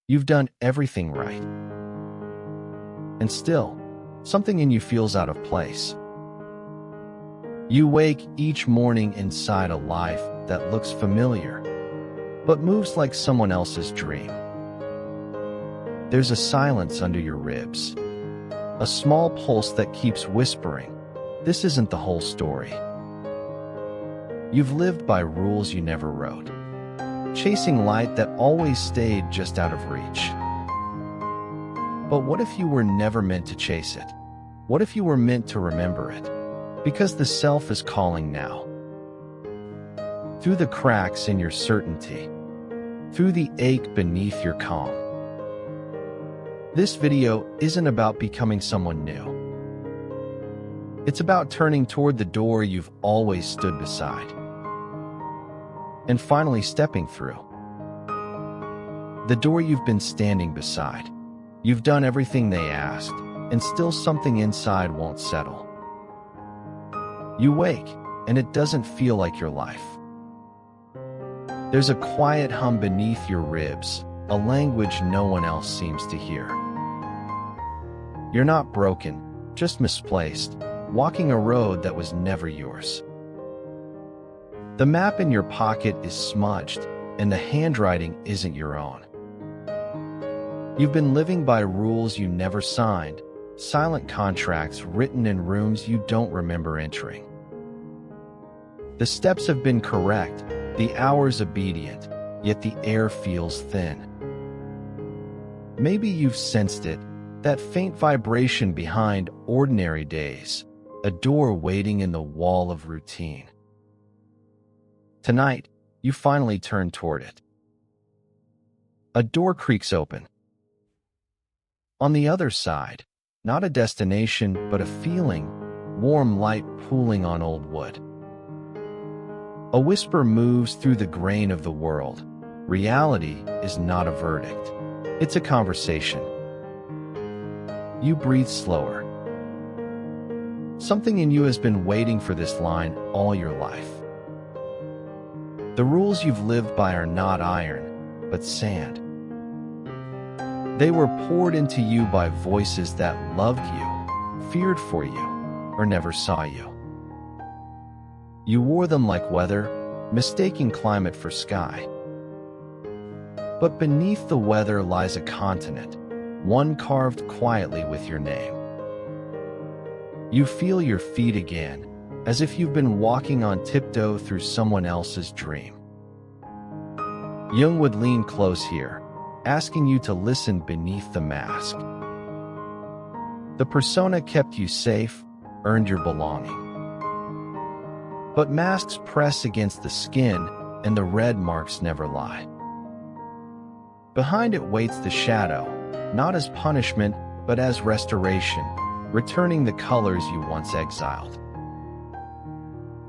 You've done everything right. And still, something in you feels out of place. You wake each morning inside a life that looks familiar, but moves like someone else's dream. There's a silence under your ribs, a small pulse that keeps whispering, "This isn't the whole story." You've lived by rules you never wrote, chasing light that always stayed just out of reach. But what if you were never meant to chase it? What if you were meant to remember it? Because the self is calling now. Through the cracks in your certainty, through the ache beneath your calm. This video isn't about becoming someone new. It's about turning toward the door you've always stood beside, and finally stepping through. The door you've been standing beside. You've done everything they asked, and still something inside won't settle. You wake, and it doesn't feel like your life. There's a quiet hum beneath your ribs, a language no one else seems to hear. You're not broken, just misplaced, walking a road that was never yours. The map in your pocket is smudged, and the handwriting isn't your own. You've been living by rules you never signed, silent contracts written in rooms you don't remember entering. The steps have been correct, the hours obedient, yet the air feels thin. Maybe you've sensed it, that faint vibration behind ordinary days, a door waiting in the wall of routine. Tonight, you finally turn toward it. A door creaks open. On the other side, not a destination, but a feeling, warm light pooling on old wood. A whisper moves through the grain of the world. Reality is not a verdict. It's a conversation. You breathe slower. Something in you has been waiting for this line all your life. The rules you've lived by are not iron, but sand. They were poured into you by voices that loved you, feared for you, or never saw you. You wore them like weather, mistaking climate for sky. But beneath the weather lies a continent, one carved quietly with your name. You feel your feet again, as if you've been walking on tiptoe through someone else's dream. Jung would lean close here, asking you to listen beneath the mask. The persona kept you safe, earned your belonging. But masks press against the skin, and the red marks never lie. Behind it waits the shadow, not as punishment, but as restoration, returning the colors you once exiled.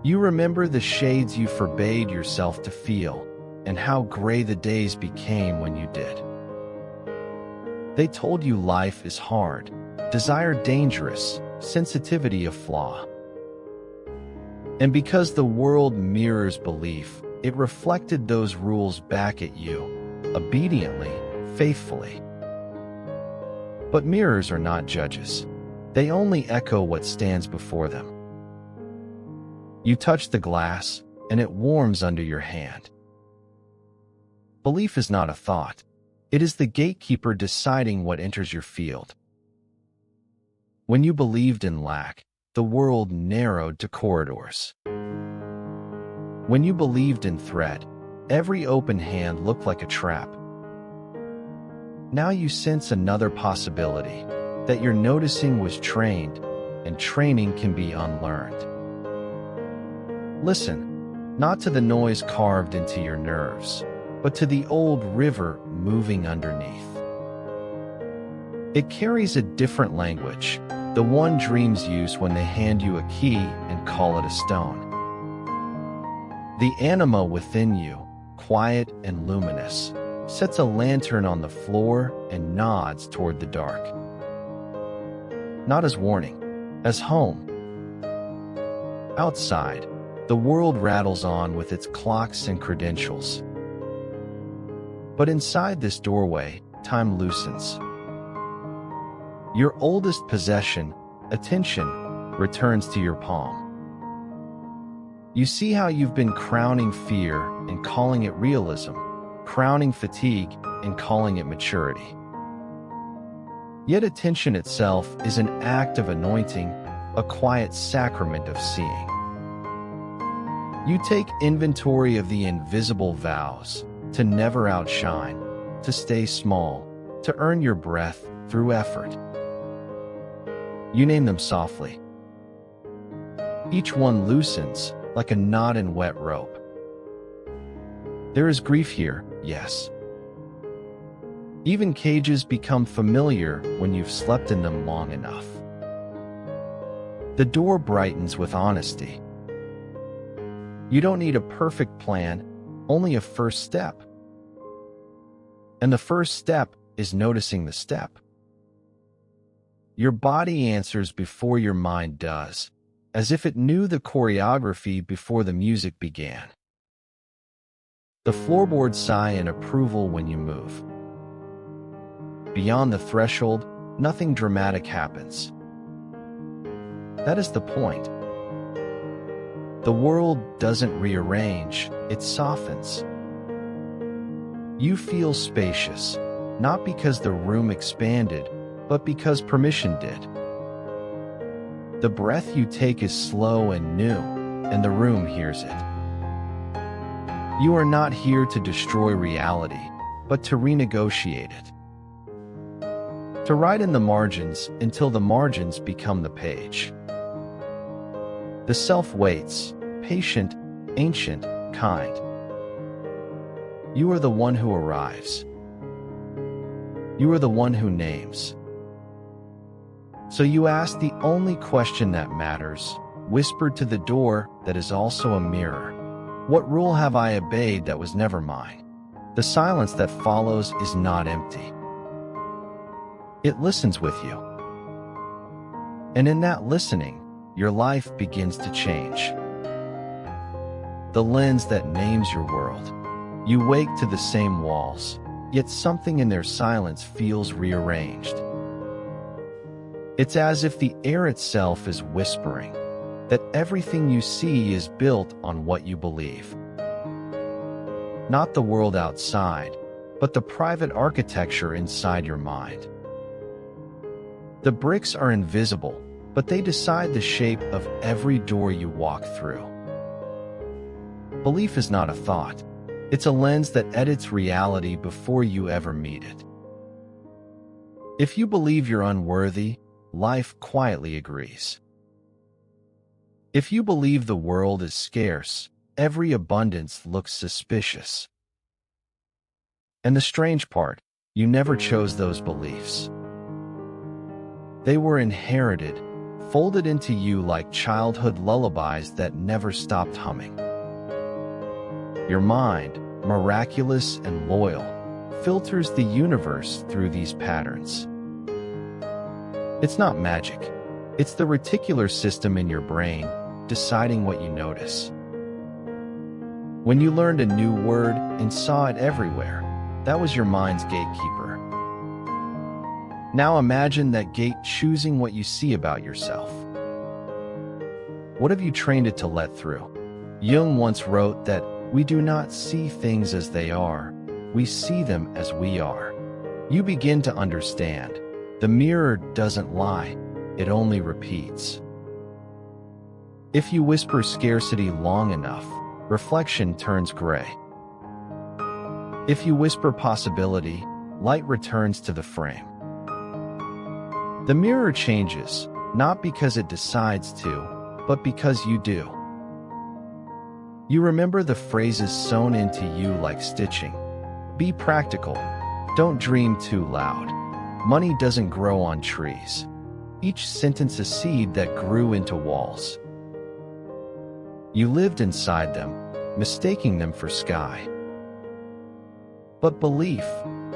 You remember the shades you forbade yourself to feel, and how gray the days became when you did. They told you life is hard, desire dangerous, sensitivity a flaw. And because the world mirrors belief, it reflected those rules back at you, obediently, faithfully. But mirrors are not judges. They only echo what stands before them. You touch the glass, and it warms under your hand. Belief is not a thought. It is the gatekeeper deciding what enters your field. When you believed in lack, the world narrowed to corridors. When you believed in threat, every open hand looked like a trap. Now you sense another possibility, that your noticing was trained, and training can be unlearned. Listen, not to the noise carved into your nerves, but to the old river moving underneath. It carries a different language, the one dreams use when they hand you a key and call it a stone. The anima within you, quiet and luminous, sets a lantern on the floor and nods toward the dark. Not as warning, as home. Outside, the world rattles on with its clocks and credentials. But inside this doorway, time loosens. Your oldest possession, attention, returns to your palm. You see how you've been crowning fear and calling it realism, crowning fatigue and calling it maturity. Yet attention itself is an act of anointing, a quiet sacrament of seeing. You take inventory of the invisible vows, to never outshine, to stay small, to earn your breath through effort. You name them softly. Each one loosens like a knot in wet rope. There is grief here, yes. Even cages become familiar when you've slept in them long enough. The door brightens with honesty. You don't need a perfect plan, only a first step. And the first step is noticing the step. Your body answers before your mind does, as if it knew the choreography before the music began. The floorboards sigh in approval when you move. Beyond the threshold, nothing dramatic happens. That is the point. The world doesn't rearrange, it softens. You feel spacious, not because the room expanded, but because permission did. The breath you take is slow and new, and the room hears it. You are not here to destroy reality, but to renegotiate it. To write in the margins until the margins become the page. The self waits, patient, ancient, kind. You are the one who arrives. You are the one who names. So you ask the only question that matters, whispered to the door that is also a mirror. What rule have I obeyed that was never mine? The silence that follows is not empty. It listens with you. And in that listening, your life begins to change. The lens that names your world. You wake to the same walls, yet something in their silence feels rearranged. It's as if the air itself is whispering that everything you see is built on what you believe. Not the world outside, but the private architecture inside your mind. The bricks are invisible, but they decide the shape of every door you walk through. Belief is not a thought. It's a lens that edits reality before you ever meet it. If you believe you're unworthy, life quietly agrees. If you believe the world is scarce, every abundance looks suspicious. And the strange part, you never chose those beliefs. They were inherited, folded into you like childhood lullabies that never stopped humming. Your mind, miraculous and loyal, filters the universe through these patterns. It's not magic. It's the reticular system in your brain, deciding what you notice. When you learned a new word and saw it everywhere, that was your mind's gatekeeper. Now imagine that gate choosing what you see about yourself. What have you trained it to let through? Jung once wrote that we do not see things as they are, we see them as we are. You begin to understand. The mirror doesn't lie, it only repeats. If you whisper scarcity long enough, reflection turns gray. If you whisper possibility, light returns to the frame. The mirror changes, not because it decides to, but because you do. You remember the phrases sewn into you like stitching. Be practical. Don't dream too loud. Money doesn't grow on trees. Each sentence a seed that grew into walls. You lived inside them, mistaking them for sky. But belief,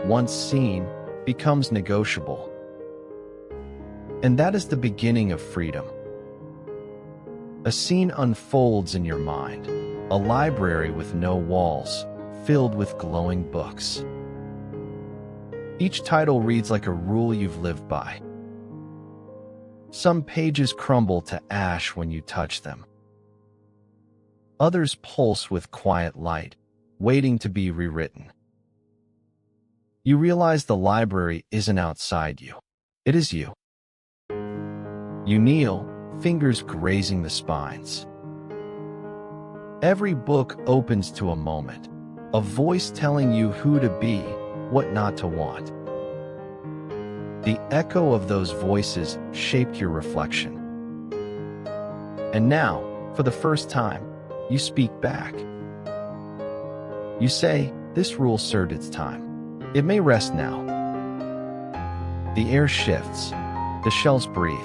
once seen, becomes negotiable. And that is the beginning of freedom. A scene unfolds in your mind, a library with no walls, filled with glowing books. Each title reads like a rule you've lived by. Some pages crumble to ash when you touch them. Others pulse with quiet light, waiting to be rewritten. You realize the library isn't outside you. It is you. You kneel, fingers grazing the spines. Every book opens to a moment, a voice telling you who to be, what not to want. The echo of those voices shaped your reflection. And now, for the first time, you speak back. You say, "This rule served its time. It may rest now." The air shifts. The shells breathe.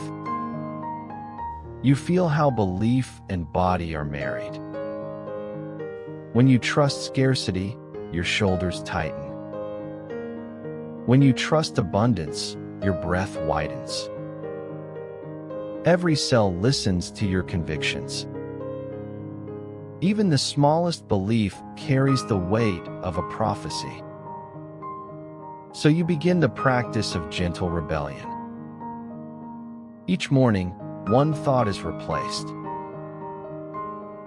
You feel how belief and body are married. When you trust scarcity, your shoulders tighten. When you trust abundance, your breath widens. Every cell listens to your convictions. Even the smallest belief carries the weight of a prophecy. So you begin the practice of gentle rebellion. Each morning, one thought is replaced.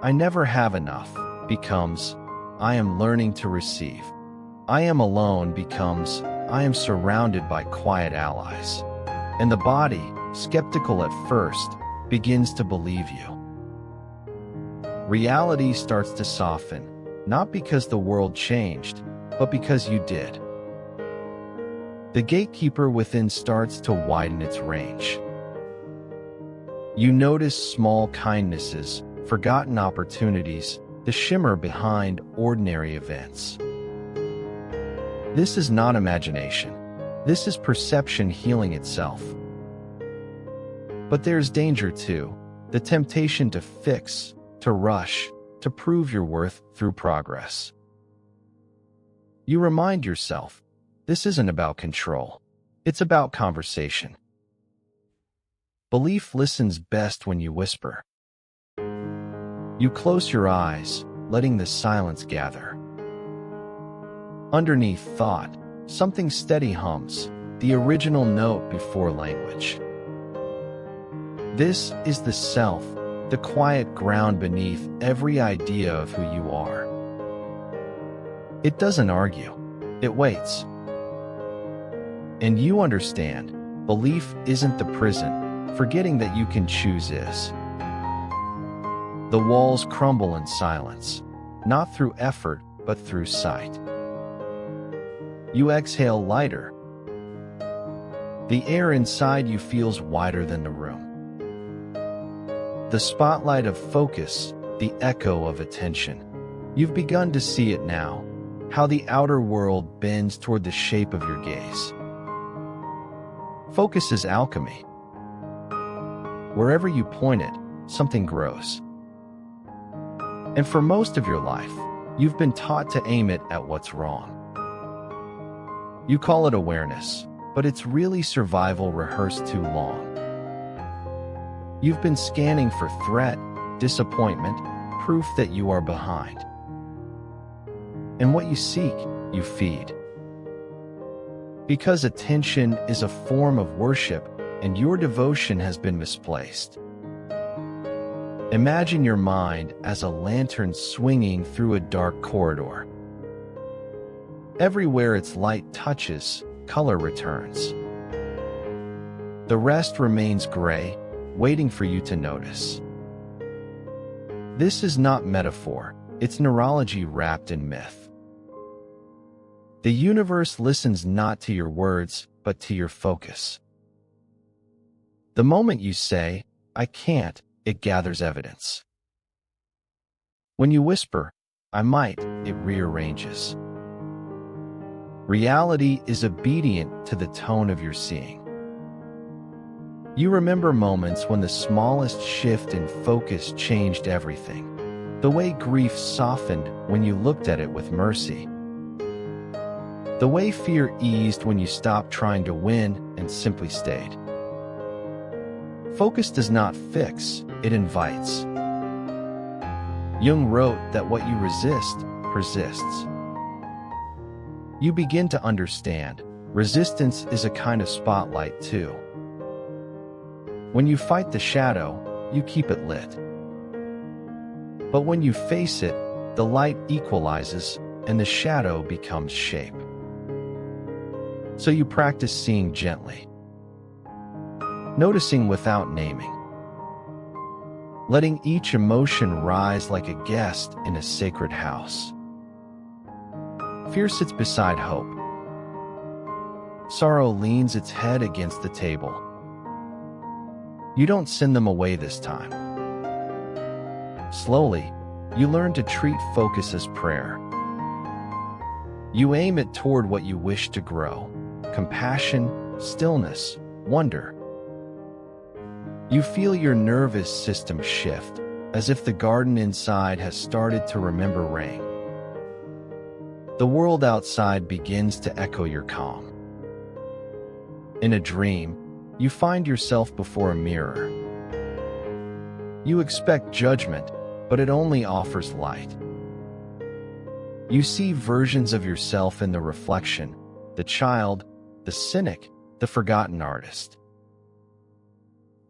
"I never have enough" becomes, "I am learning to receive." "I am alone" becomes, "I am surrounded by quiet allies." And the body, skeptical at first, begins to believe you. Reality starts to soften, not because the world changed, but because you did. The gatekeeper within starts to widen its range. You notice small kindnesses, forgotten opportunities, the shimmer behind ordinary events. This is not imagination. This is perception healing itself. But there's danger too, the temptation to fix, to rush, to prove your worth through progress. You remind yourself, this isn't about control. It's about conversation. Belief listens best when you whisper. You close your eyes, letting the silence gather. Underneath thought, something steady hums, the original note before language. This is the self, the quiet ground beneath every idea of who you are. It doesn't argue. It waits. And you understand, belief isn't the prison, forgetting that you can choose is. The walls crumble in silence, not through effort, but through sight. You exhale lighter. The air inside you feels wider than the room. The spotlight of focus, the echo of attention. You've begun to see it now, how the outer world bends toward the shape of your gaze. Focus is alchemy. Wherever you point it, something grows. And for most of your life, you've been taught to aim it at what's wrong. You call it awareness, but it's really survival rehearsed too long. You've been scanning for threat, disappointment, proof that you are behind. And what you seek, you feed. Because attention is a form of worship, and your devotion has been misplaced. Imagine your mind as a lantern swinging through a dark corridor. Everywhere its light touches, color returns. The rest remains gray, waiting for you to notice. This is not metaphor, it's neurology wrapped in myth. The universe listens not to your words, but to your focus. The moment you say, "I can't," it gathers evidence. When you whisper, "I might," it rearranges. Reality is obedient to the tone of your seeing. You remember moments when the smallest shift in focus changed everything. The way grief softened when you looked at it with mercy. The way fear eased when you stopped trying to win and simply stayed. Focus does not fix, it invites. Jung wrote that what you resist, persists. You begin to understand, Resistance is a kind of spotlight too. When you fight the shadow, you keep it lit. But when you face it, the light equalizes and the shadow becomes shape. So you practice seeing gently, noticing without naming, letting each emotion rise like a guest in a sacred house. Fear sits beside hope. Sorrow leans its head against the table. You don't send them away this time. Slowly, you learn to treat focus as prayer. You aim it toward what you wish to grow: compassion, stillness, wonder. You feel your nervous system shift, as if the garden inside has started to remember rain. The world outside begins to echo your calm. In a dream, you find yourself before a mirror. You expect judgment, but it only offers light. You see versions of yourself in the reflection: the child, the cynic, the forgotten artist.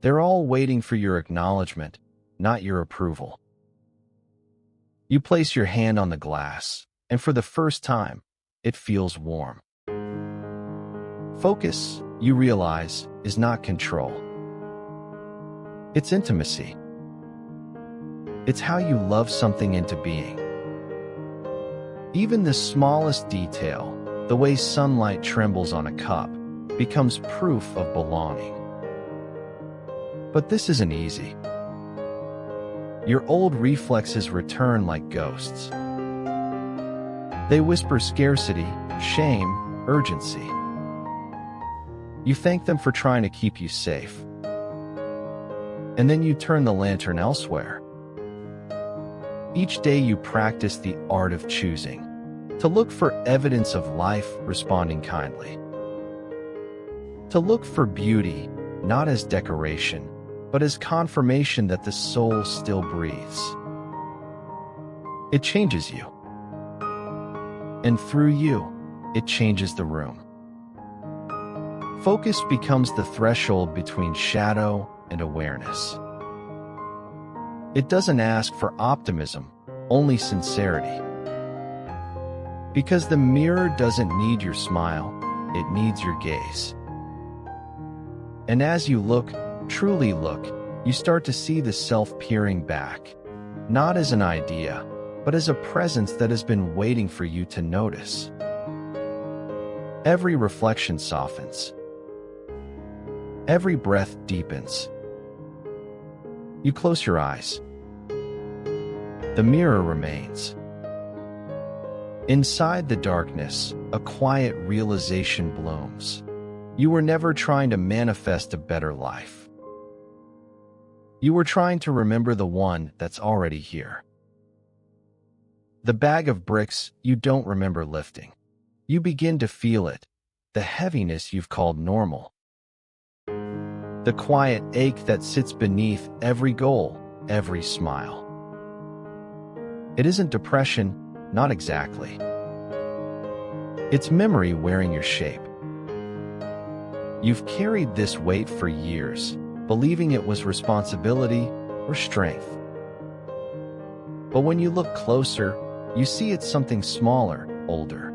They're all waiting for your acknowledgement, not your approval. You place your hand on the glass, and for the first time, it feels warm. Focus, you realize, is not control. It's intimacy. It's how you love something into being. Even the smallest detail, the way sunlight trembles on a cup, becomes proof of belonging. But this isn't easy. Your old reflexes return like ghosts. They whisper scarcity, shame, urgency. You thank them for trying to keep you safe. And then you turn the lantern elsewhere. Each day you practice the art of choosing, to look for evidence of life responding kindly. To look for beauty, not as decoration, but as confirmation that the soul still breathes. It changes you. And through you, it changes the room. Focus becomes the threshold between shadow and awareness. It doesn't ask for optimism, only sincerity. Because the mirror doesn't need your smile, it needs your gaze. And as you look, truly look, you start to see the self peering back, not as an idea, but as a presence that has been waiting for you to notice. Every reflection softens. Every breath deepens. You close your eyes. The mirror remains. Inside the darkness, a quiet realization blooms. You were never trying to manifest a better life. You were trying to remember the one that's already here. The bag of bricks you don't remember lifting. You begin to feel it, the heaviness you've called normal. The quiet ache that sits beneath every goal, every smile. It isn't depression, not exactly. It's memory wearing your shape. You've carried this weight for years, believing it was responsibility or strength. But when you look closer, you see it's something smaller, older.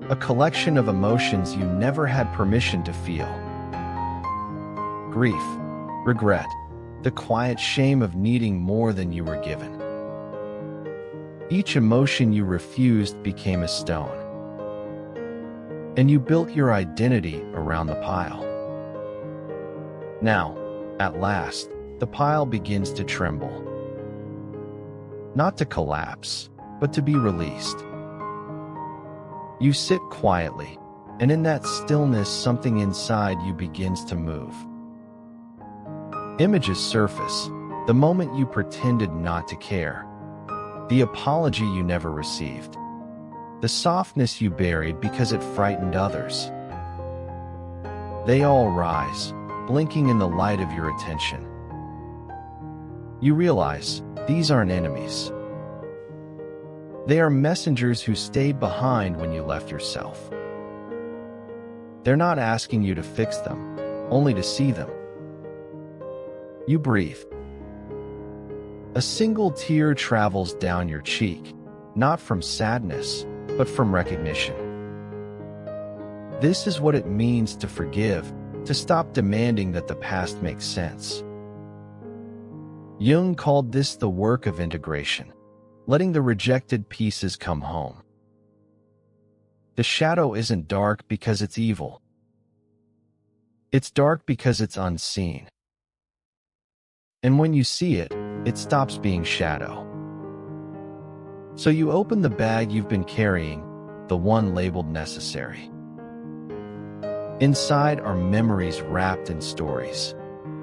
A collection of emotions you never had permission to feel. Grief, regret, the quiet shame of needing more than you were given. Each emotion you refused became a stone. And you built your identity around the pile. Now, at last, the pile begins to tremble. Not to collapse, but to be released. You sit quietly, and in that stillness something inside you begins to move. Images surface, the moment you pretended not to care. The apology you never received. The softness you buried because it frightened others. They all rise, blinking in the light of your attention. You realize these aren't enemies. They are messengers who stayed behind when you left yourself. They're not asking you to fix them, only to see them. You breathe. A single tear travels down your cheek, not from sadness, but from recognition. This is what it means to forgive, to stop demanding that the past makes sense. Jung called this the work of integration, letting the rejected pieces come home. The shadow isn't dark because it's evil. It's dark because it's unseen. And when you see it, it stops being shadow. So you open the bag you've been carrying, the one labeled necessary. Inside are memories wrapped in stories.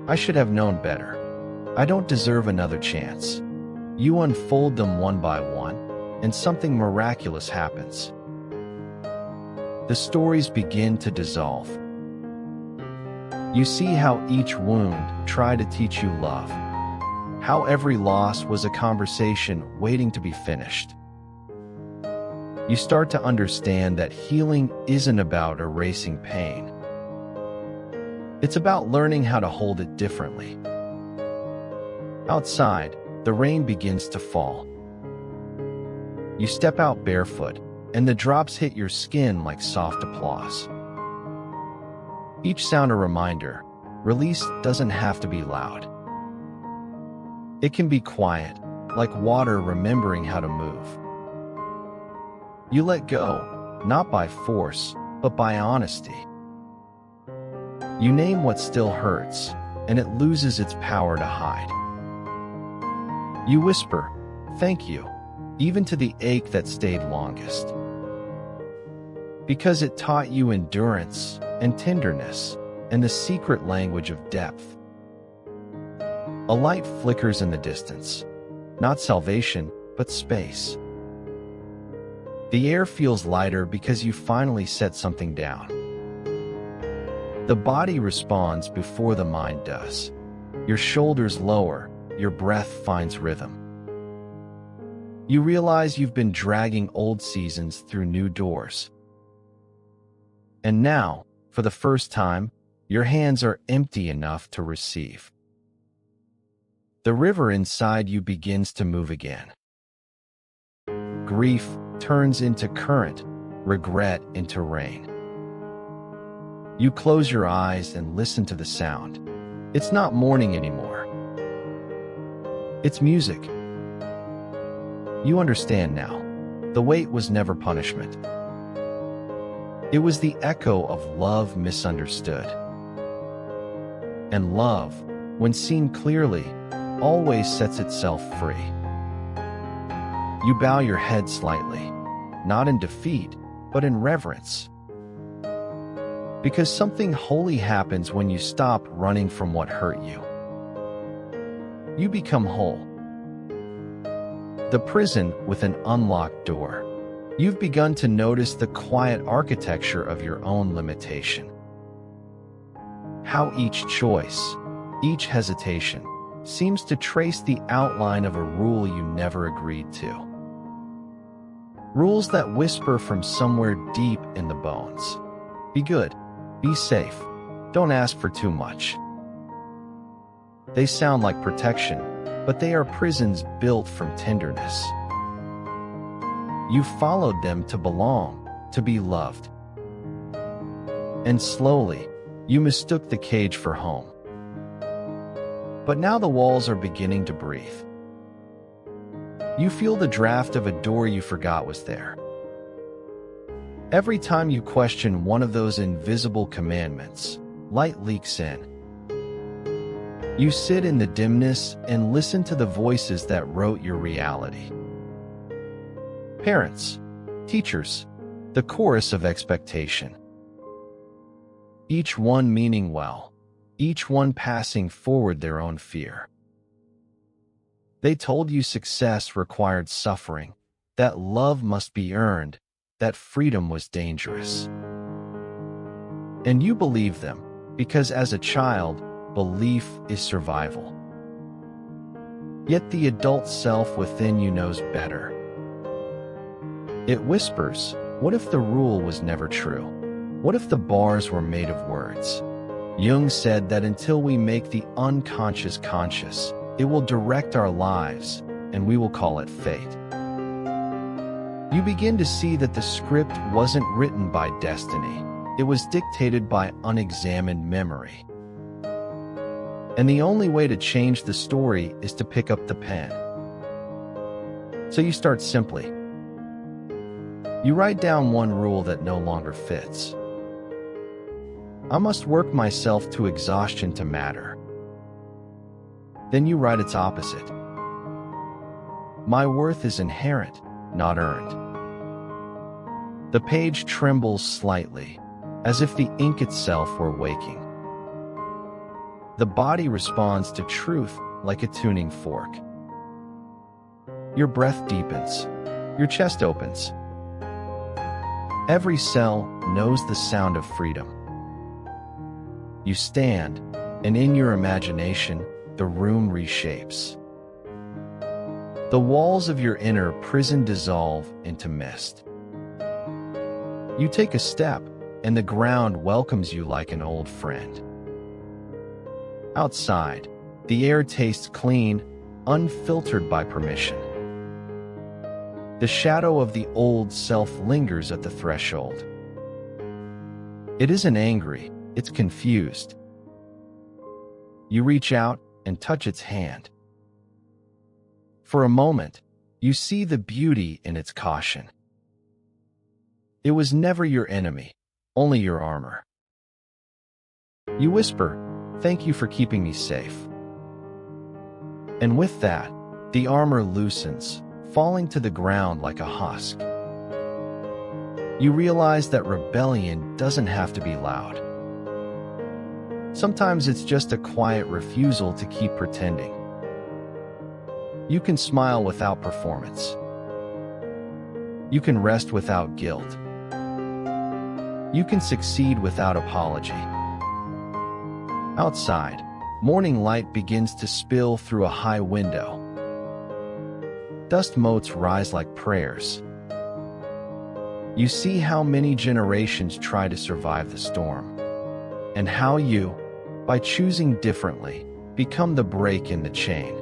I should have known better. I don't deserve another chance. You unfold them one by one, and something miraculous happens. The stories begin to dissolve. You see how each wound tried to teach you love, how every loss was a conversation waiting to be finished. You start to understand that healing isn't about erasing pain. It's about learning how to hold it differently. Outside, the rain begins to fall. You step out barefoot, and the drops hit your skin like soft applause. Each sound a reminder, release doesn't have to be loud. It can be quiet, like water remembering how to move. You let go, not by force, but by honesty. You name what still hurts, and it loses its power to hide. You whisper, "Thank you," even to the ache that stayed longest. Because it taught you endurance and tenderness and the secret language of depth. A light flickers in the distance, not salvation, but space. The air feels lighter because you finally set something down. The body responds before the mind does. Your shoulders lower, your breath finds rhythm. You realize you've been dragging old seasons through new doors. And now, for the first time, your hands are empty enough to receive. The river inside you begins to move again. Grief turns into current, regret into rain. You close your eyes and listen to the sound. It's not mourning anymore. It's music. You understand now. The wait was never punishment. It was the echo of love misunderstood. And love, when seen clearly, always sets itself free. You bow your head slightly, not in defeat, but in reverence. Because something holy happens when you stop running from what hurt you. You become whole. The prison with an unlocked door. You've begun to notice the quiet architecture of your own limitation. How each choice, each hesitation, seems to trace the outline of a rule you never agreed to. Rules that whisper from somewhere deep in the bones. Be good. Be safe. Don't ask for too much. They sound like protection, but they are prisons built from tenderness. You followed them to belong, to be loved. And slowly, you mistook the cage for home. But now the walls are beginning to breathe. You feel the draft of a door you forgot was there. Every time you question one of those invisible commandments, light leaks in. You sit in the dimness and listen to the voices that wrote your reality. Parents, teachers, the chorus of expectation. Each one meaning well, each one passing forward their own fear. They told you success required suffering, that love must be earned, that freedom was dangerous. And you believe them, because as a child, belief is survival. Yet the adult self within you knows better. It whispers, what if the rule was never true? What if the bars were made of words? Jung said that until we make the unconscious conscious, it will direct our lives, and we will call it fate. You begin to see that the script wasn't written by destiny. It was dictated by unexamined memory. And the only way to change the story is to pick up the pen. So you start simply. You write down one rule that no longer fits. I must work myself to exhaustion to matter. Then you write its opposite. My worth is inherent, not earned. The page trembles slightly, as if the ink itself were waking. The body responds to truth like a tuning fork. Your breath deepens. Your chest opens. Every cell knows the sound of freedom. You stand, and in your imagination, the room reshapes. The walls of your inner prison dissolve into mist. You take a step, and the ground welcomes you like an old friend. Outside, the air tastes clean, unfiltered by permission. The shadow of the old self lingers at the threshold. It isn't angry, it's confused. You reach out and touch its hand. For a moment, you see the beauty in its caution. It was never your enemy, only your armor. You whisper, "Thank you for keeping me safe." And with that, the armor loosens, falling to the ground like a husk. You realize that rebellion doesn't have to be loud. Sometimes it's just a quiet refusal to keep pretending. You can smile without performance. You can rest without guilt. You can succeed without apology. Outside, morning light begins to spill through a high window. Dust motes rise like prayers. You see how many generations try to survive the storm, and how you, by choosing differently, become the break in the chain.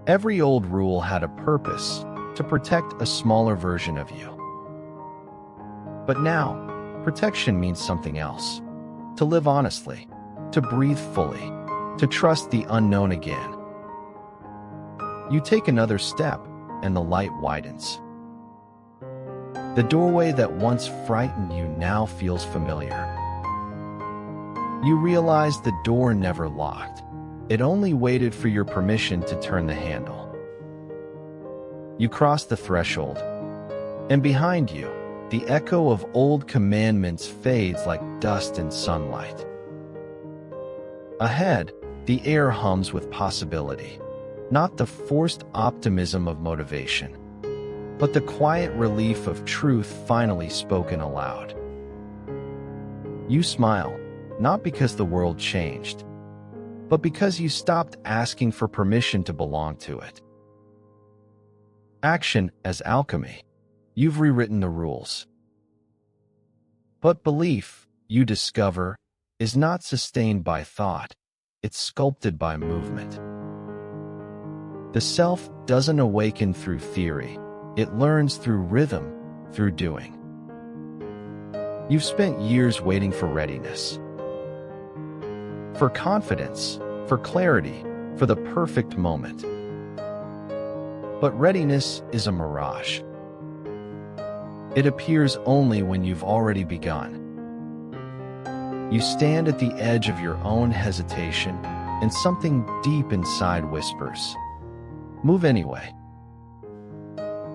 Every old rule had a purpose, to protect a smaller version of you. But now, protection means something else. To live honestly, to breathe fully, to trust the unknown again. You take another step, and the light widens. The doorway that once frightened you now feels familiar. You realize the door never locked. It only waited for your permission to turn the handle. You cross the threshold, and behind you, the echo of old commandments fades like dust in sunlight. Ahead, the air hums with possibility, not the forced optimism of motivation, but the quiet relief of truth finally spoken aloud. You smile, not because the world changed, but because you stopped asking for permission to belong to it. Action as alchemy. You've rewritten the rules. But belief, you discover, is not sustained by thought. It's sculpted by movement. The self doesn't awaken through theory. It learns through rhythm, through doing. You've spent years waiting for readiness. For confidence, for clarity, for the perfect moment. But readiness is a mirage. It appears only when you've already begun. You stand at the edge of your own hesitation, and something deep inside whispers, "Move anyway."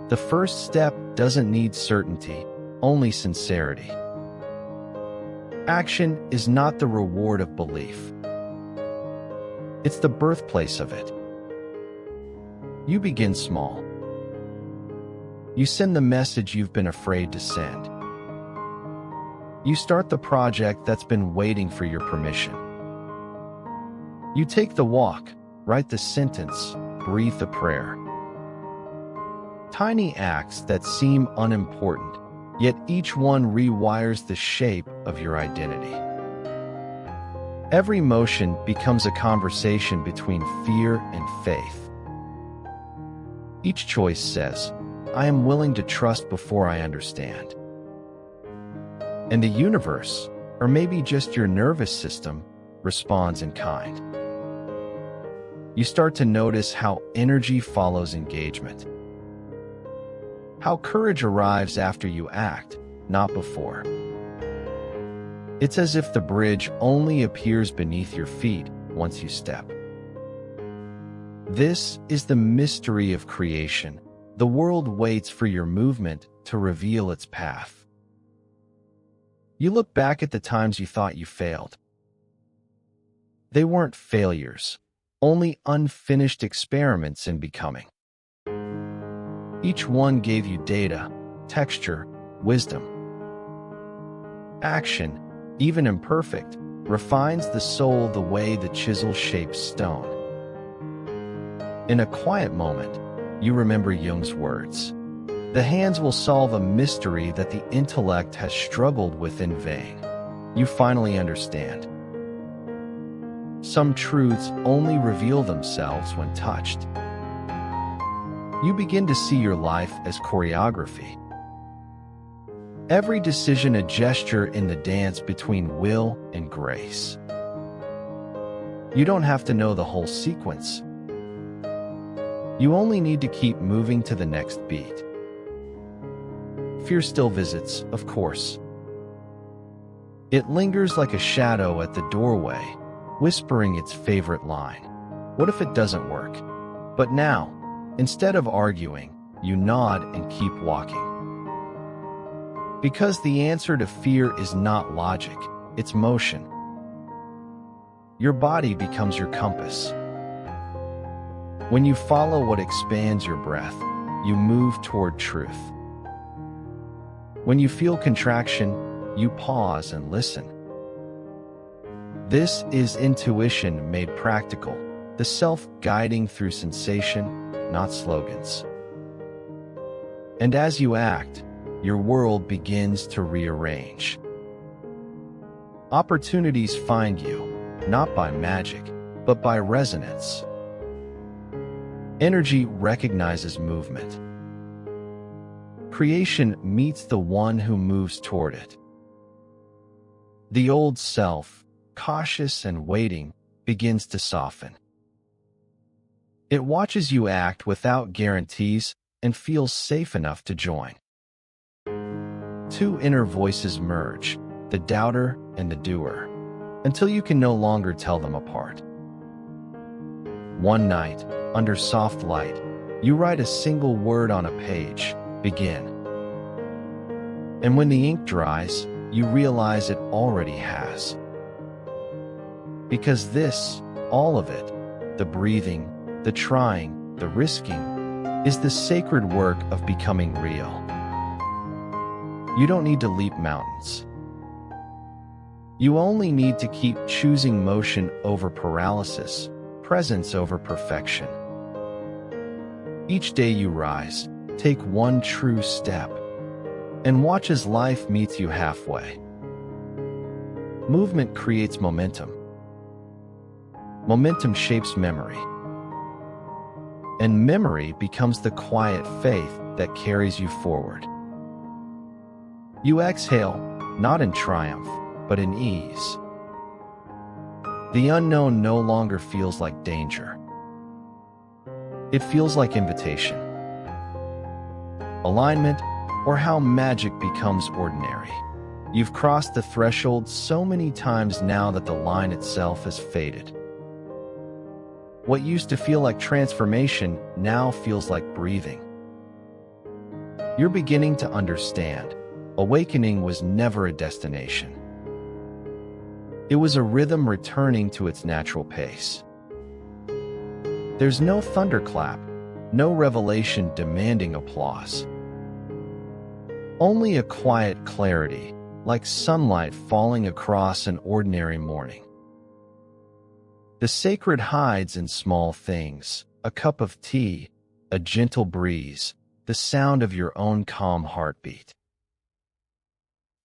The first step doesn't need certainty, only sincerity. Action is not the reward of belief. It's the birthplace of it. You begin small. You send the message you've been afraid to send. You start the project that's been waiting for your permission. You take the walk, write the sentence, breathe the prayer. Tiny acts that seem unimportant yet each one rewires the shape of your identity. Every motion becomes a conversation between fear and faith. Each choice says, I am willing to trust before I understand. And the universe, or maybe just your nervous system, responds in kind. You start to notice how energy follows engagement. How courage arrives after you act, not before. It's as if the bridge only appears beneath your feet once you step. This is the mystery of creation. The world waits for your movement to reveal its path. You look back at the times you thought you failed. They weren't failures, only unfinished experiments in becoming. Each one gave you data, texture, wisdom. Action, even imperfect, refines the soul the way the chisel shapes stone. In a quiet moment, you remember Jung's words. The hands will solve a mystery that the intellect has struggled with in vain. You finally understand. Some truths only reveal themselves when touched. You begin to see your life as choreography. Every decision a gesture in the dance between will and grace. You don't have to know the whole sequence. You only need to keep moving to the next beat. Fear still visits, of course. It lingers like a shadow at the doorway, whispering its favorite line. What if it doesn't work? But now, instead of arguing, you nod and keep walking. Because the answer to fear is not logic, it's motion. Your body becomes your compass. When you follow what expands your breath, you move toward truth. When you feel contraction, you pause and listen. This is intuition made practical, the self guiding through sensation, not slogans. And as you act, your world begins to rearrange. Opportunities find you, not by magic, but by resonance. Energy recognizes movement. Creation meets the one who moves toward it. The old self, cautious and waiting, begins to soften. It watches you act without guarantees and feels safe enough to join. Two inner voices merge, the doubter and the doer, until you can no longer tell them apart. One night, under soft light, you write a single word on a page, begin. And when the ink dries, you realize it already has. Because this, all of it, the breathing, the trying, the risking, is the sacred work of becoming real. You don't need to leap mountains. You only need to keep choosing motion over paralysis, presence over perfection. Each day you rise, take one true step, and watch as life meets you halfway. Movement creates momentum. Momentum shapes memory. And memory becomes the quiet faith that carries you forward. You exhale, not in triumph, but in ease. The unknown no longer feels like danger. It feels like invitation, alignment, or how magic becomes ordinary. You've crossed the threshold so many times now that the line itself has faded. What used to feel like transformation now feels like breathing. You're beginning to understand. Awakening was never a destination. It was a rhythm returning to its natural pace. There's no thunderclap, no revelation demanding applause. Only a quiet clarity, like sunlight falling across an ordinary morning. The sacred hides in small things, a cup of tea, a gentle breeze, the sound of your own calm heartbeat.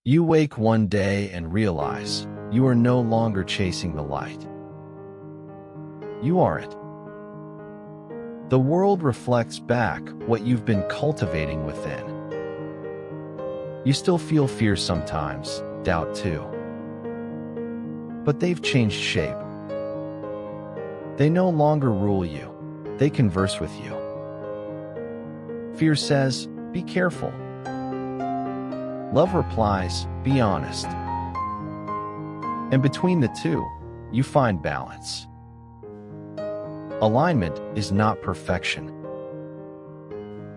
You wake one day and realize you are no longer chasing the light. You are it. The world reflects back what you've been cultivating within. You still feel fear sometimes, doubt too. But they've changed shape. They no longer rule you, they converse with you. Fear says, be careful. Love replies, be honest. And between the two, you find balance. Alignment is not perfection.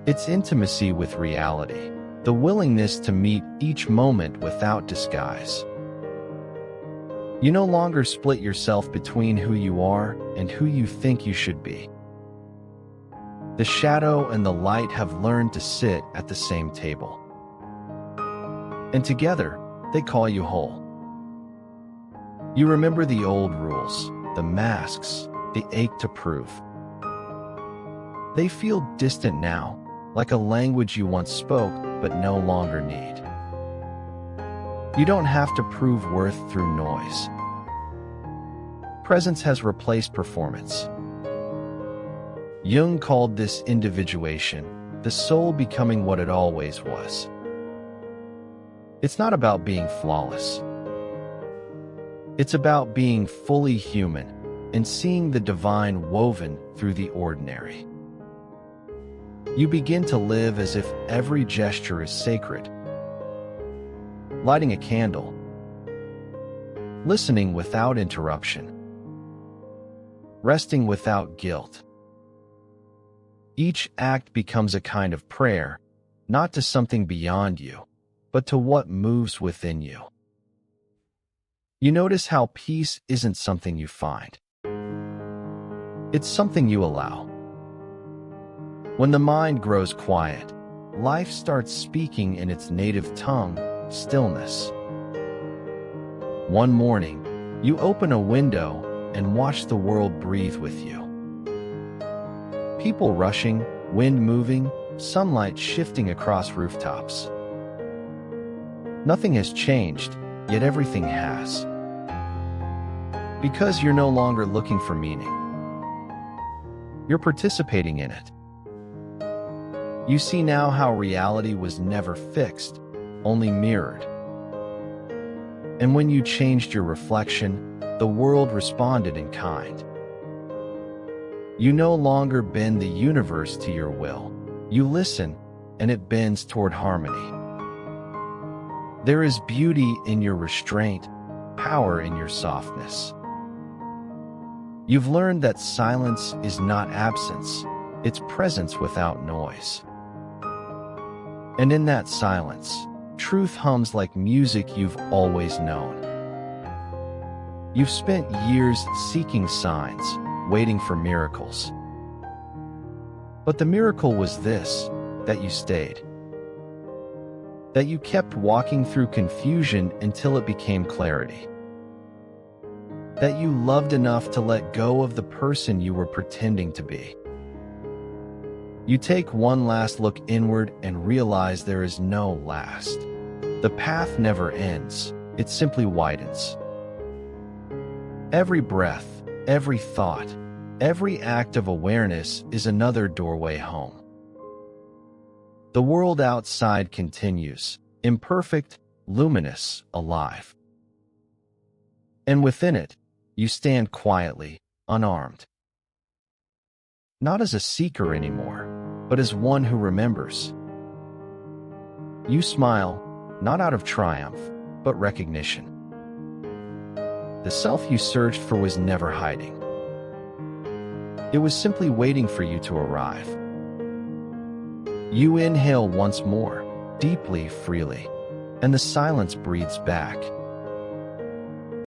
It's intimacy with reality, the willingness to meet each moment without disguise. You no longer split yourself between who you are and who you think you should be. The shadow and the light have learned to sit at the same table. And together, they call you whole. You remember the old rules, the masks, the ache to prove. They feel distant now, like a language you once spoke but no longer need. You don't have to prove worth through noise. Presence has replaced performance. Jung called this individuation, the soul becoming what it always was. It's not about being flawless. It's about being fully human and seeing the divine woven through the ordinary. You begin to live as if every gesture is sacred. Lighting a candle. Listening without interruption. Resting without guilt. Each act becomes a kind of prayer, not to something beyond you, but to what moves within you. You notice how peace isn't something you find. It's something you allow. When the mind grows quiet, life starts speaking in its native tongue, stillness. One morning, you open a window and watch the world breathe with you. People rushing, wind moving, sunlight shifting across rooftops. Nothing has changed, yet everything has. Because you're no longer looking for meaning. You're participating in it. You see now how reality was never fixed, only mirrored. And when you changed your reflection, the world responded in kind. You no longer bend the universe to your will. You listen, and it bends toward harmony. There is beauty in your restraint, power in your softness. You've learned that silence is not absence, it's presence without noise. And in that silence, truth hums like music you've always known. You've spent years seeking signs, waiting for miracles. But the miracle was this, that you stayed. That you kept walking through confusion until it became clarity. That you loved enough to let go of the person you were pretending to be. You take one last look inward and realize there is no last. The path never ends, it simply widens. Every breath, every thought, every act of awareness is another doorway home. The world outside continues, imperfect, luminous, alive. And within it, you stand quietly, unarmed. Not as a seeker anymore, but as one who remembers. You smile, not out of triumph, but recognition. The self you searched for was never hiding. It was simply waiting for you to arrive. You inhale once more, deeply, freely, and the silence breathes back.